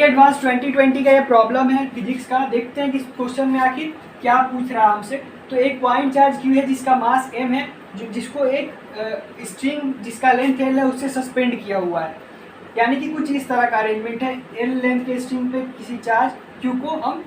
Advance 2020 का ये problem है फिजिक्स का। देखते हैं कि इस क्वेश्चन में आखिर क्या पूछ रहा है हमसे। तो एक पॉइंट चार्ज क्यू है जिसका मास m है, जिसको एक स्ट्रिंग जिसका लेंथ l है उससे सस्पेंड किया हुआ है। यानी कि कुछ इस तरह का अरेंजमेंट है, l लेंथ के स्ट्रिंग पे किसी चार्ज q को हम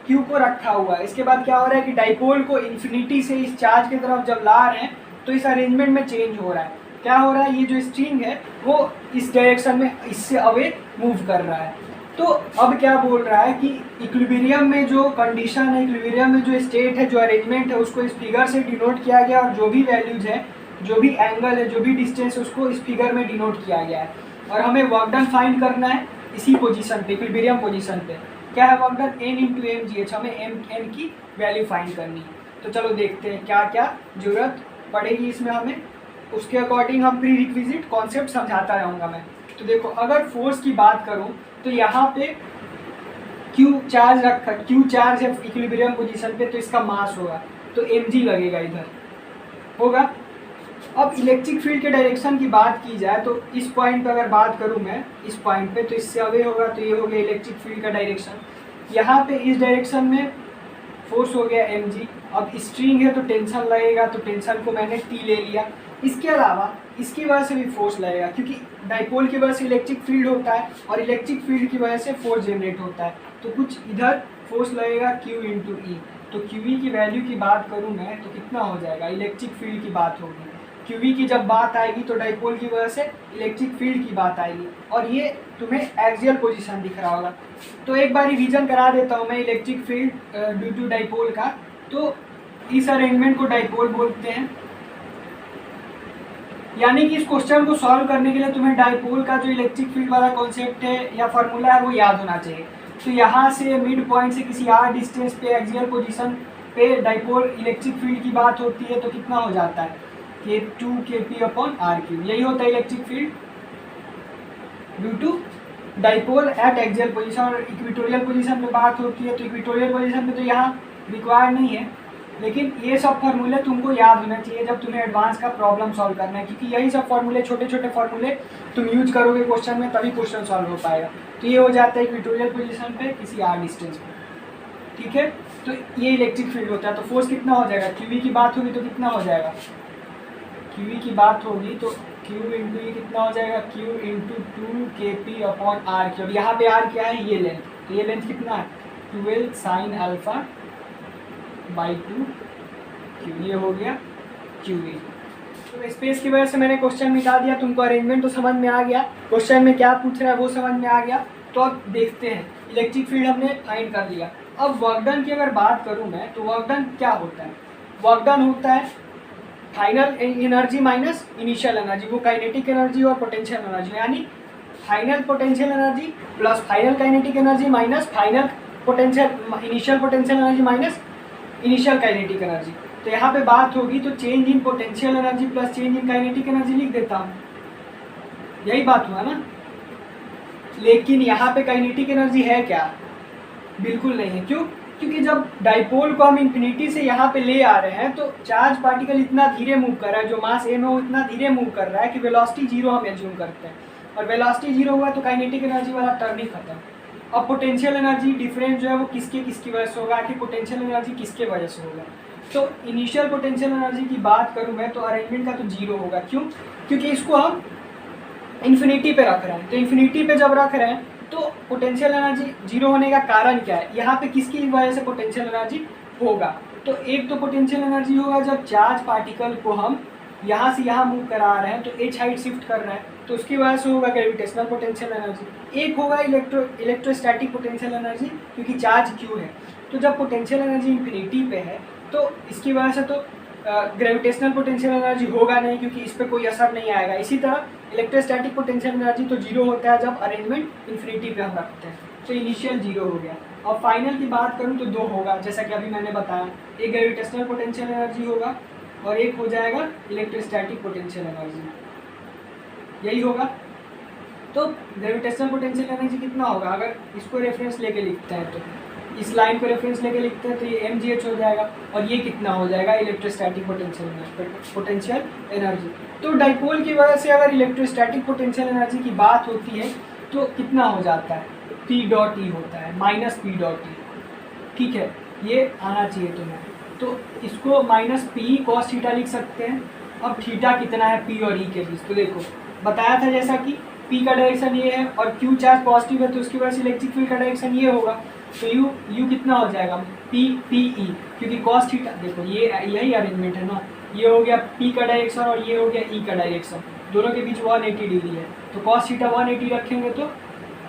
q को रखा हुआ है। इसके बाद क्या हो रहा है कि डाइपोल को इन्फिनिटी से इस चार्ज की तरफ जब ला रहे हैं तो इस अरेंजमेंट में चेंज हो रहा है। क्या हो रहा है, ये जो स्ट्रिंग है वो इस डायरेक्शन में इससे अवे मूव कर रहा है। तो अब क्या बोल रहा है कि इक्विलिब्रियम में जो कंडीशन है, इक्विलिब्रियम में जो स्टेट है, जो अरेंजमेंट है, उसको इस फिगर से डिनोट किया गया और जो भी वैल्यूज है, जो भी एंगल है, जो भी डिस्टेंस है, उसको इस फिगर में डिनोट किया गया है। और हमें वर्क डन फाइंड करना है इसी पोजीशन पे, इक्विलिब्रियम पोजीशन पे। क्या है work done, n into M G H, हमें n की वैल्यू फाइंड करनी है। तो चलो देखते हैं क्या क्या जरूरत पड़ेगी इसमें हमें, उसके अकॉर्डिंग हम प्री रिक्विजिट कॉन्सेप्ट समझाता रहूँगा मैं। तो देखो, अगर फोर्स की बात करूँ तो यहाँ पे Q चार्ज रखा, Q चार्ज है इक्विलिब्रियम पोजीशन पे, तो इसका मास होगा तो mg लगेगा इधर होगा। अब इलेक्ट्रिक फील्ड के डायरेक्शन की बात की जाए तो इस पॉइंट पे अगर बात करूँ मैं, इस पॉइंट पे, तो इससे अवे होगा, तो ये हो गया इलेक्ट्रिक फील्ड का डायरेक्शन। यहाँ पे इस डायरेक्शन में फोर्स हो गया mg। अब स्ट्रिंग है तो टेंशन लगेगा, तो टेंशन को मैंने T ले लिया। इसके अलावा इसकी वजह से भी फोर्स लगेगा, क्योंकि डाइपोल की वजह से इलेक्ट्रिक फील्ड होता है और इलेक्ट्रिक फील्ड की वजह से फोर्स जनरेट होता है, तो कुछ इधर फोर्स लगेगा Q इंटू ई। तो QE की वैल्यू की बात करूँ मैं तो कितना हो जाएगा, इलेक्ट्रिक फील्ड की बात होगी। QE की जब बात आएगी तो डाइपोल की वजह से इलेक्ट्रिक फील्ड की बात आएगी, और ये तुम्हें एक्सियल पोजीशन दिख रहा होगा। तो एक बार रिवीजन करा देता हूँ मैं electric field due to dipole का। तो इस अरेंजमेंट को डाइपोल बोलते हैं। यानी कि इस क्वेश्चन को सॉल्व करने के लिए तुम्हें डाइपोल का जो इलेक्ट्रिक फील्ड वाला कॉन्सेप्ट है या फार्मूला है वो याद होना चाहिए। तो यहाँ से मिड पॉइंट से किसी r डिस्टेंस पे एक्सियल पोजीशन पे डाइपोल इलेक्ट्रिक फील्ड की बात होती है, तो कितना हो जाता है, K2 KP अपॉन RQ। यही होता है electric field due to dipole at axial position. और इक्वेटोरियल पोजीशन पे बात होती है, तो इक्वेटोरियल पोजीशन पे तो यहाँ रिक्वायर्ड नहीं है, लेकिन ये सब फार्मूले तुमको याद होना चाहिए जब तुम्हें एडवांस का प्रॉब्लम सॉल्व करना है, क्योंकि यही सब फार्मूले, छोटे छोटे फार्मूले तुम यूज करोगे क्वेश्चन में, तभी क्वेश्चन सॉल्व हो पाएगा। तो ये हो जाता है इक्वेटोरियल पोजीशन पे किसी r डिस्टेंस पे, ठीक है। तो ये इलेक्ट्रिक फील्ड होता है। तो फोर्स कितना हो जाएगा, QE की बात होगी तो कितना हो जाएगा, QE की बात होगी तो Q इंटू ये कितना हो जाएगा, Q into 2 KP upon RQ। अब यहाँ पे R क्या है, ये लेंथ, तो ये लेंथ कितना है, 12 साइन अल्फा बाई 2 Q। ये हो गया QE। तो स्पेस की वजह से मैंने क्वेश्चन मिटा दिया, तुमको अरेंजमेंट तो समझ में आ गया, क्वेश्चन में क्या पूछ रहा है वो समझ में आ गया। तो अब देखते हैं, इलेक्ट्रिक फील्ड हमने फाइंड कर लिया। अब वर्क डन की अगर बात करूँ मैं तो वर्क डन क्या होता है, वर्क डन होता है final energy minus initial energy, वो काइनेटिक एनर्जी और पोटेंशियल एनर्जी, यानी final potential energy plus final kinetic energy minus final potential initial potential energy minus initial kinetic energy. तो यहाँ पे बात होगी तो change in potential energy plus change in kinetic energy लिख देता हूँ, यही बात हुआ ना। लेकिन यहाँ पे काइनेटिक एनर्जी है क्या, बिल्कुल नहीं है। क्यों, क्योंकि जब डाइपोल को हम इन्फिनिटी से यहाँ पे ले आ रहे हैं तो चार्ज पार्टिकल इतना धीरे मूव कर रहा है, जो मास m है वो इतना धीरे मूव कर रहा है कि वेलोसिटी जीरो हम एज्यूम करते हैं, और वेलोसिटी जीरो हुआ तो काइनेटिक एनर्जी वाला टर्म ही खत्म। अब पोटेंशियल एनर्जी डिफरेंस जो है वो किसकी वजह से होगा, कि पोटेंशियल एनर्जी किसके वजह से होगा। तो इनिशियल पोटेंशियल एनर्जी की बात करूँ मैं तो अरेंजमेंट का तो जीरो होगा। क्यों, क्योंकि इसको हम इन्फिनिटी पे रख रहे हैं। तो इन्फिनिटी पे जब रख रहे हैं तो पोटेंशियल एनर्जी जीरो होने का कारण क्या है, यहाँ पे किसकी वजह से पोटेंशियल एनर्जी होगा। तो एक तो पोटेंशियल एनर्जी होगा जब चार्ज पार्टिकल को हम यहाँ से यहाँ मूव करा रहे हैं तो h हाइट शिफ्ट कर रहे हैं, तो उसकी वजह से होगा ग्रेविटेशनल पोटेंशियल एनर्जी। एक होगा इलेक्ट्रोस्टैटिक पोटेंशियल एनर्जी, क्योंकि चार्ज q है। तो जब पोटेंशियल एनर्जी इन्फिनिटी पे है तो इसकी वजह से तो ग्रेविटेशनल पोटेंशियल एनर्जी होगा नहीं, क्योंकि इस पर कोई असर नहीं आएगा। इसी तरह इलेक्ट्रोस्टैटिक पोटेंशियल एनर्जी तो जीरो होता है जब अरेंजमेंट इन्फिनिटी पे हम रखते हैं, तो इनिशियल जीरो हो गया। और फाइनल की बात करूँ तो दो होगा, जैसा कि अभी मैंने बताया, एक ग्रेविटेशनल पोटेंशियल एनर्जी होगा और एक हो जाएगा इलेक्ट्रोस्टैटिक पोटेंशियल एनर्जी, यही होगा। तो ग्रेविटेशनल पोटेंशियल एनर्जी कितना होगा, अगर इसको रेफरेंस लेके लिखते हैं तो इस लाइन को रेफरेंस लेके लिखते हैं तो ये mgh हो जाएगा, और ये कितना हो जाएगा, इलेक्ट्रोस्टैटिक पोटेंशियल एनर्जी। तो डाइपोल की वजह से अगर इलेक्ट्रोस्टैटिक पोटेंशियल एनर्जी की बात होती है तो कितना हो जाता है, पी डॉट ई होता है, माइनस पी डॉट ई। ठीक है, ये आना चाहिए तुम्हें। तो इसको माइनस पी कॉस थीटा लिख सकते हैं। अब थीटा कितना है पी और ई के बीच, तो देखो बताया था जैसा कि पी का डायरेक्शन ये है और क्यू चार्ज पॉजिटिव है तो उसकी वजह से इलेक्ट्रिक फील्ड का डायरेक्शन ये होगा। तो यू कितना हो जाएगा पी ई, क्योंकि कॉस थीटा देखो ये यही अरेंजमेंट है ना, ये हो गया पी का डायरेक्शन और ये हो गया ई का डायरेक्शन, दोनों के बीच 180 डिग्री है। तो कॉस थीटा 180 रखेंगे तो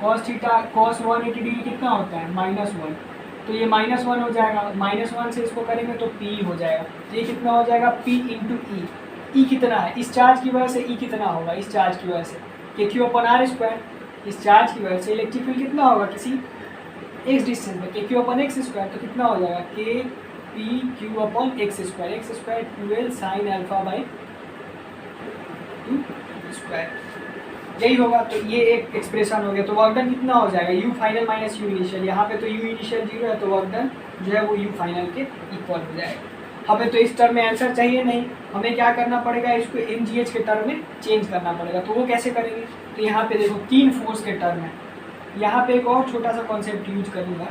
कॉस 180 डिग्री कितना होता है -1, तो ये -1 हो जाएगा। -1 से इसको करेंगे तो पी हो जाएगा। तो ये कितना हो जाएगा पी इंटू ई। ई कितना है इस चार्ज की वजह से, ई कितना होगा इस चार्ज की वजह से के क्यू अपन आर स्क्वायर। इस चार्ज की वजह से इलेक्ट्रिक फील्ड कितना होगा किसी एक्स डिस्टेंस में के क्यू अपन एक्स स्क्वायर, तो कितना हो जाएगा के P Q upon x square 12 sine alpha by 2 square, यही होगा। तो ये एक एक्सप्रेशन हो गया। तो वर्क डन कितना हो जाएगा you final minus you initial, यहाँ पे तो यू इनिशियल 0 है तो वर्क डन जो है वो यू फाइनल के इक्वल हो जाएगा। हमें तो इस टर्म में आंसर चाहिए नहीं, हमें क्या करना पड़ेगा इसको MGH के टर्म में चेंज करना पड़ेगा। तो वो कैसे करेंगे, तो यहाँ पे देखो 3 फोर्स के टर्म है। यहाँ पे एक और छोटा सा कॉन्सेप्ट यूज करूँगा,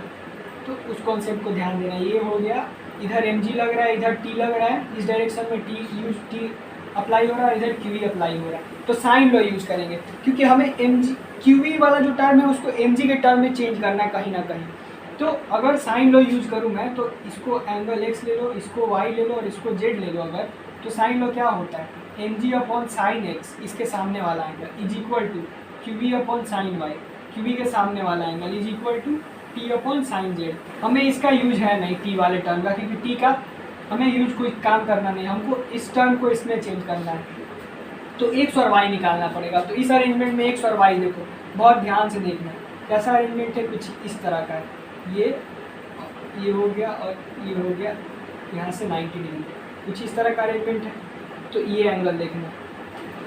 तो उस कॉन्सेप्ट को ध्यान देना। ये हो गया, इधर mg लग रहा है, इधर t लग रहा है, इस डायरेक्शन में t अप्लाई हो रहा है, इधर qv अप्लाई हो रहा है। तो साइन लॉ यूज करेंगे, क्योंकि हमें mg qv वाला जो टर्म है उसको mg के टर्म में चेंज करना है कहीं ना कहीं। तो अगर साइन लॉ यूज करूँ मैं, तो इसको एंगल x ले लो, इसको y ले लो और इसको z ले लो अगर, तो साइन लॉ क्या होता है mg अपॉन साइन x, इसके सामने वाला angle is equal to qv upon sine y, qv के सामने वाला angle is equal to t upon sine z। हमें इसका यूज है नहीं t वाले टर्म का, क्योंकि t का हमें यूज कोई काम करना नहीं, हमको इस टर्म को इसमें चेंज करना है। तो x और y निकालना पड़ेगा। तो इस अरेंजमेंट में x और y देखो बहुत ध्यान से देखना, कैसा अरेंजमेंट है, कुछ इस तरह का है। ये हो गया और ये हो गया यहाँ से 90 डिग्री, कुछ इस तरह का अरेंजमेंट है। तो ये एंगल देखना,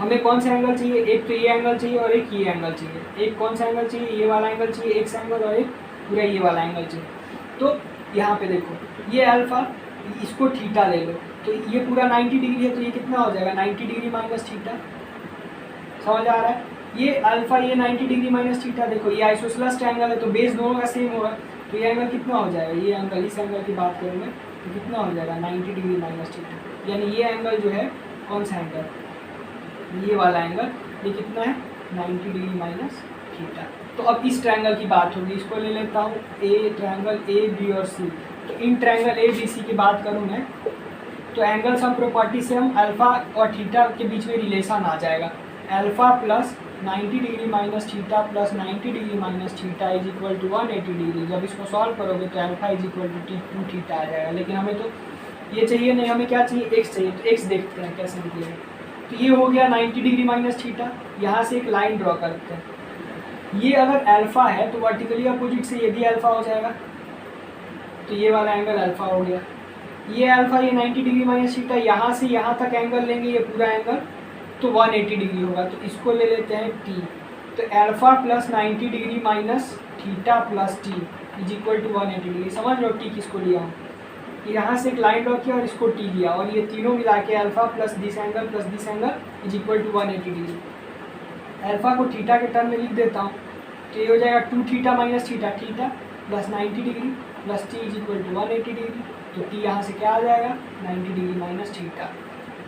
हमें कौन सा एंगल चाहिए, एक तो ये एंगल चाहिए और एक ये एंगल चाहिए। एक कौन सा एंगल चाहिए, ये वाला एंगल चाहिए एक्स एंगल, और एक पूरा ये वाला एंगल चाहिए। तो यहाँ पे देखो ये अल्फा, इसको थीटा ले लो, तो ये पूरा 90 डिग्री है, तो ये कितना हो जाएगा 90 डिग्री माइनस थीटा, समझ आ रहा है। ये अल्फा ये 90 डिग्री माइनस थीटा, देखो ये आइसोसेलेस ट्रायंगल है तो बेस दोनों का सेम होगा। तो ये एंगल कितना हो जाएगा, ये एंगल इस एंगल की बात करूँ मैं तो कितना हो जाएगा 90 डिग्री माइनस थीटा, यानी ये एंगल जो है कौन सा एंगल, ये वाला एंगल, ये कितना है 90 डिग्री माइनस थीटा। तो अब इस ट्रायंगल की बात होगी, इसको ले लेता हूँ ए ट्रायंगल ए बी और सी। तो in triangle A B C की बात करूँ मैं, तो एंगल सम प्रॉपर्टी से हम अल्फा और थीटा के बीच में रिलेशन आ जाएगा। Alpha plus 90 degree minus theta plus 90 degree minus theta is equal to 180 degree. जब इसको सॉल्व करोगे तो alpha is equal to 2 theta आ जाएगा। लेकिन हमें तो ये चाहिए नहीं, हमें क्या चाहिए एक्स चाहिए। तो एक्स देखते हैं कैसे निकलेगा। तो ये हो गया 90 डिग्री माइनस थीटा, यहाँ से एक लाइन ड्रॉ करते हैं। ये अगर अल्फा है तो वर्टिकली अपोजिट से ये भी अल्फा हो जाएगा, तो ये वाला एंगल अल्फा हो गया। ये अल्फा ये 90 डिग्री माइनस थीटा, यहाँ से यहाँ तक एंगल लेंगे, ये पूरा एंगल तो 180 डिग्री होगा। तो इसको ले लेते हैं टी। तो alpha plus 90 degree minus theta plus T is equal to 180 degree. समझ लो टी किसको लिया हूँ, यहाँ से एक लाइन ड्रॉ किया और इसको टी लिया, और ये तीनों मिला के alpha plus this angle is equal to 180 degree. Alpha को थीटा के टर्म में लिख देता हूँ, तो ये हो जाएगा 2 theta minus theta plus 90 degree plus T is equal to 180 degree. तो टी यहाँ से क्या आ जाएगा 90 डिग्री माइनस थीटा।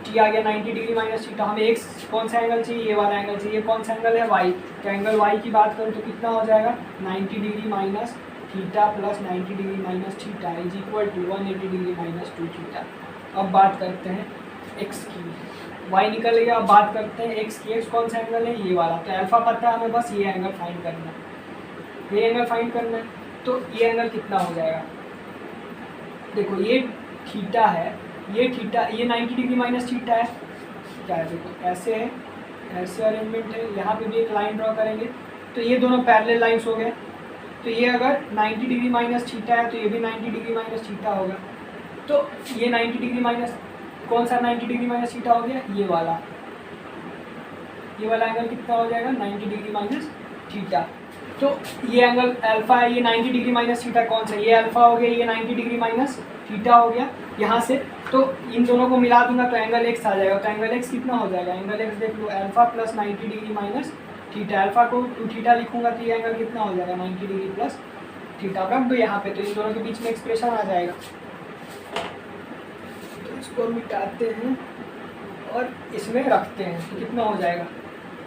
टी आ गया 90 डिग्री माइनस थीटा। हमें एक्स कौन सा एंगल चाहिए, ये वाला एंगल चाहिए। कौन सा एंगल है वाई, तो एंगल वाई की बात करूँ तो कितना हो जाएगा 90 degree minus theta plus 90 degree minus theta is equal to 180 degree minus 2 theta. अब बात करते हैं एक्स की, वाई निकल गया। अब बात करते हैं एक्स की। एक्स कौन सा एंगल है, ये वाला। तो अल्फा पता है हमें, बस ये एंगल फाइंड करना है, ये एंगल फाइंड करना है। तो ये एंगल कितना हो जाएगा, देखो ये थीटा है, ये थीटा, ये 90 डिग्री माइनस थीटा है, क्या है देखो ऐसे है, ऐसे अरेंजमेंट है। यहाँ पे भी एक लाइन ड्रॉ करेंगे, तो ये दोनों पैरेलल लाइंस हो गए। तो ये अगर 90 डिग्री माइनस थीटा है तो ये भी 90 डिग्री माइनस थीटा होगा। तो ये 90 डिग्री माइनस, कौन सा 90 डिग्री माइनस थीटा हो गया, ये वाला एंगल कितना हो जाएगा 90 डिग्री माइनस थीटा। तो ये एंगल अल्फा है, ये 90 डिग्री माइनस थीटा कौन सा, ये अल्फा हो गया, ये 90 डिग्री माइनस थीटा हो गया यहाँ से। तो इन दोनों को मिला दूंगा तो एंगल एक्स आ जाएगा। तो एंगल एक्स कितना हो जाएगा, एंगल एक्स देख लो, alpha plus 90 degree minus theta alpha को 2 थीटा लिखूंगा तो ये एंगल कितना हो जाएगा 90 डिग्री प्लस थीटा। रख दो यहाँ पे तो इन दोनों के बीच में एक्सप्रेशन आ जाएगा। तो इसको मिटाते हैं और इसमें रखते हैं तो कितना हो जाएगा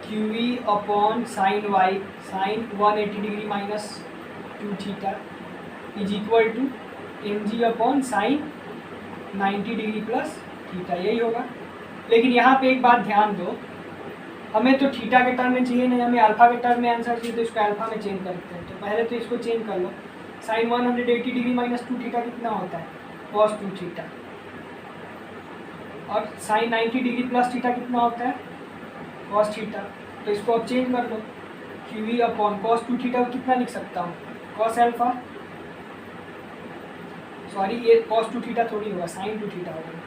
QE upon sine Y sine 180 degree minus 2 theta is equal to mg upon sine 90 degree plus theta, यही होगा। लेकिन यहाँ पे एक बात ध्यान दो, हमें तो थीटा के टर्म में चाहिए नहीं, हमें अल्फा के टर्म में आंसर चाहिए, तो इसको अल्फा में चेंज करते हैं। तो पहले तो इसको चेंज कर लो। साइन 180 डिग्री माइनस 2 थीटा कितना होता है कॉस 2 थीटा, और साइन 90 डिग्री प्लस थीटा कितना होता है कॉस थीटा। तो इसको अब चेंज कर लो, QE अपॉन कॉस 2 थीटा को कितना लिख सकता हूँ कॉस अल्फा, सॉरी ये कॉस 2 थीटा थोड़ी होगा साइन 2 थीटा होगा।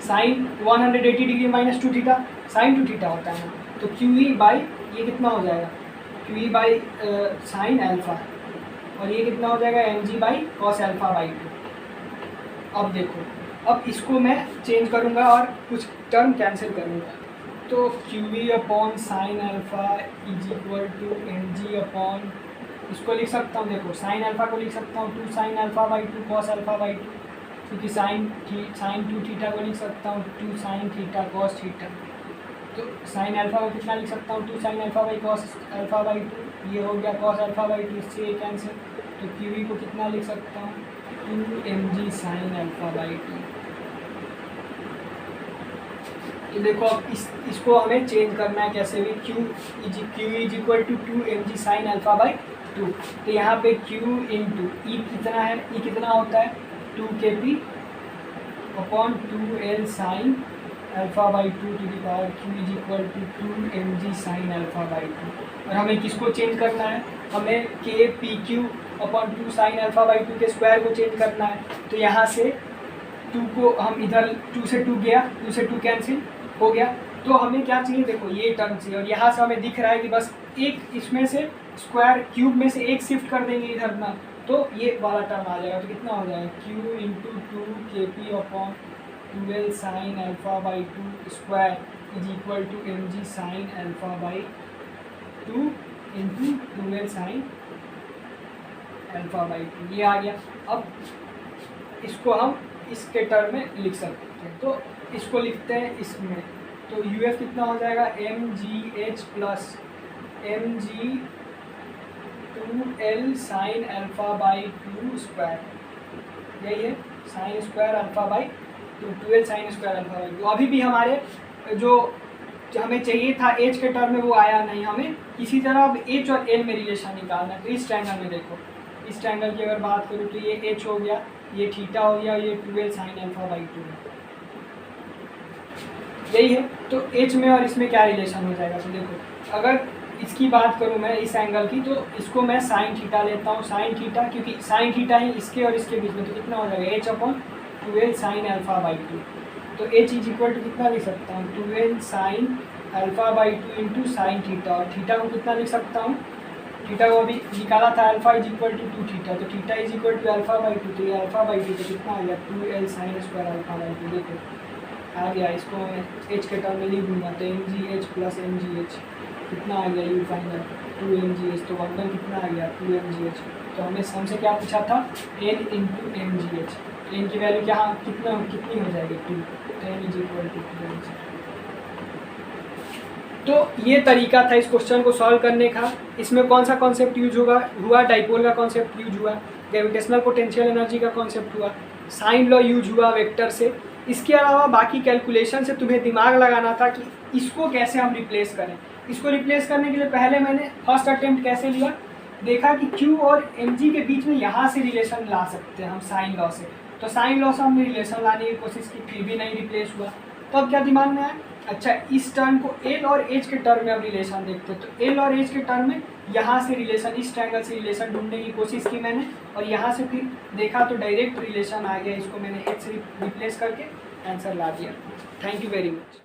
Sine 180 degree minus 2 theta sine 2 theta होता है ना, तो QE बाई ये कितना हो जाएगा QE बाई साइन अल्फा, और ये कितना हो जाएगा mg by cos alpha by 2। अब देखो, अब इसको मैं चेंज करूँगा और कुछ टर्म कैंसिल करूँगा, तो QE upon sine alpha is equal to mg upon, इसको लिख सकता हूँ, देखो साइन अल्फा को लिख सकता हूँ 2 sine alpha by 2 cos alpha by 2, क्योंकि साइन 2 थीटा को लिख सकता हूँ 2 साइन थीटा कॉस थीटा। तो साइन अल्फा को कितना लिख सकता हूँ 2 sine alpha by cos alpha by 2, ये हो गया कॉस अल्फा बाई 2, इससे ये कैंसिल। तो QE को कितना लिख सकता हूँ 2 mg साइन अल्फा बाई 2। तो देखो अब इसको हमें चेंज करना है कैसे भी, QE is equal to 2 mg sine alpha by 2। तो यहाँ पे Q इंटू ई कितना है, ई कितना होता है 2 kp upon 2l sine alpha by 2 to the power Q is equal to 2 mg sine alpha by 2। और हमें किसको चेंज करना है, हमें KPQ upon 2 sine alpha by 2 के स्क्वायर को चेंज करना है। तो यहाँ से 2 को हम इधर 2 से 2 गया, 2 से 2 कैंसिल हो गया, तो हमें क्या चाहिए देखो ये टर्म चाहिए, और यहाँ से हमें दिख रहा है कि बस एक इसमें से स्क्वायर क्यूब में से एक शिफ्ट कर देंगे इधर ना, तो ये वाला टर्म आ जाएगा। तो कितना हो जाएगा Q into 2 KP upon 12 sine alpha by 2 square is equal to mg sine alpha by 2 into 12 sine alpha by 2, ये आ गया। अब इसको हम इसके टर्म में लिख सकते हैं, तो इसको लिखते हैं इसमें, तो UF कितना हो जाएगा mgh plus mg 2l sine alpha by 2 square, यही है sine square alpha by 2 12 sine square alpha by 2। अभी भी हमारे जो हमें चाहिए था h के टर्म में वो आया नहीं, हमें इसी तरह अब h और l में रिलेशन निकालना है। तो इस ट्रायंगल में देखो, इस ट्रायंगल की अगर बात करूँ तो ये h हो गया, ये थीटा हो गया, ये 12 साइन अल्फा बाई 2 है, यही है। तो h में और इसमें क्या रिलेशन हो जाएगा, तो देखो अगर इसकी बात करूं मैं इस एंगल की, तो इसको मैं साइन थीटा लेता हूं, साइन थीटा, क्योंकि साइन थीटा ही इसके और इसके बीच में, तो कितना हो जाएगा h upon 12 sine alpha by 2। तो h इज इक्वल टू कितना लिख सकता हूँ 12 sine alpha by 2 into sine theta, और थीटा को कितना लिख सकता हूँ, थीटा को अभी निकाला था alpha is equal to 2 theta, तो theta is equal to alpha by 2, तो ये अल्फा बाई 2 तो कितना आ गया 2l sine square alpha by 2। देखो आ गया, इसको मैं h के टर्म में लिख दूंगा, तो mgh प्लस mgh कितना आ गया यू फाइनल 2 mgh, तो वर्डन कितना आ गया 2 mgh। तो हमें हमसे क्या पूछा था n इंटू mgh, n की वैल्यू क्या कितनी हो जाएगी 2, तो n is equal to 2 mgh। तो ये तरीका था इस क्वेश्चन को सॉल्व करने का। इसमें कौन सा कॉन्सेप्ट यूज हुआ डाइपोल का कॉन्सेप्ट यूज हुआ, ग्रेविटेशनल पोटेंशियल एनर्जी का कॉन्सेप्ट हुआ, साइन लॉ यूज हुआ वेक्टर से। इसके अलावा बाकी कैलकुलेशन से तुम्हें दिमाग लगाना था कि इसको कैसे हम रिप्लेस करें। इसको रिप्लेस करने के लिए पहले मैंने फर्स्ट अटेम्प्ट कैसे लिया, देखा कि Q और mg के बीच में यहाँ से रिलेशन ला सकते हैं हम साइन लॉ से, तो साइन लॉ से हमने रिलेशन लाने की कोशिश की, फिर भी नहीं रिप्लेस हुआ। तो अब क्या दिमाग में आया, अच्छा इस टर्म को L और H के टर्म में अब रिलेशन देखते, तो L और H के टर्म में यहाँ से रिलेशन, इस ट्रायंगल से रिलेशन ढूंढने की कोशिश की मैंने, और यहाँ से फिर देखा तो डायरेक्ट रिलेशन आ गया, इसको मैंने H से रिप्लेस करके आंसर ला दिया। Thank you very much.